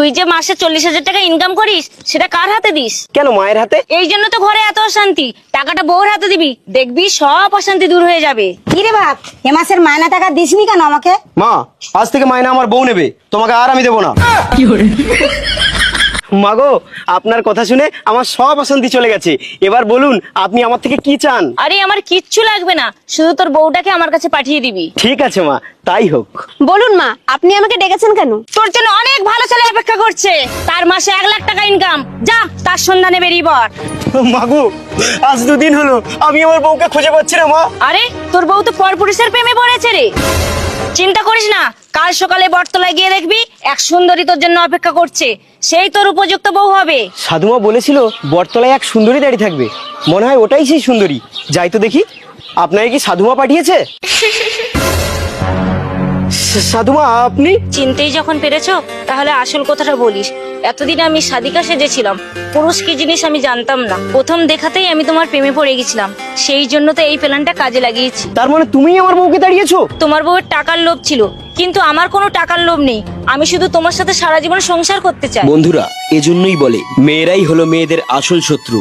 তুই যে মাসে 40,000 টাকা ইনকাম করিস সেটা কার হাতে দিস? কেন মায়ের হাতে? এই জন্য তো ঘরে এত অশান্তি। টাকাটা বউর হাতে দিবি, দেখবি সব অশান্তি দূর হয়ে যাবে। কি রে বাপ, এ মাসের মায়না টাকা দিসনি কেন আমাকে? মা, আজ থেকে মায়না আমার বউ নেবে, তোমাকে আর আমি দেবো না। মাগো, আপনার কথা শুনে আমার সব অশান্তি চলে গেছে। এবার বলুন আপনি আমার থেকে কি চান? আরে আমার কিচ্ছু লাগবে না, শুধু তোর বউটাকে আমার কাছে পাঠিয়ে দিবি। ঠিক আছে মা, তাই হোক। বলুন মা, আপনি আমাকে ডেকেছেন কেন? তোর জন্য অনেক ভালো ছেলে অপেক্ষা করছে, তার মাসে 1,00,000 টাকা ইনকাম। যা তার সন্ধানে বেরিয়ে পড়। মাগো, আজ 2 দিন হলো আমি আমার বউকে খুঁজে পাচ্ছি না মা। আরে তোর বউ তো পরপুরুষের প্রেমে পড়েছে রে। চিন্তা করিস না, কাল সকালে বটতলায় গিয়ে দেখবি এক সুন্দরী তোর জন্য অপেক্ষা করছে, সেই তোর উপযুক্ত বউ হবে। সাধুমা বলেছিল বটতলায় এক সুন্দরী দাঁড়িয়ে থাকবে, মনে হয় ওটাই সেই সুন্দরী। যাই তো দেখি। আপনাকে কি সাধুমা পাঠিয়েছে? সাধুমা আপনি? চিনতেই যখন পেরেছো তাহলে আসল কথাটা বলিস। এতদিন আমি সাদিকা সেজেছিলাম, পুরুষ কি জিনিস আমি জানতাম না। প্রথম দেখাতেই আমি তোমার প্রেমে পড়ে গেছিলাম, সেই জন্য তো এই প্ল্যানটা কাজে লাগিয়েছি। তার মানে তুমিই আমার বউকে দাঁড়িয়েছো? তোমার বউয়ের টাকার লোভ ছিল, কিন্তু আমার কোনো টাকার লোভ নেই। আমি শুধু তোমার সাথে সারা জীবন সংসার করতে চাই। বন্ধুরা, এজন্যই বলে মেয়েরাই হলো মেয়েদের আসল শত্রু।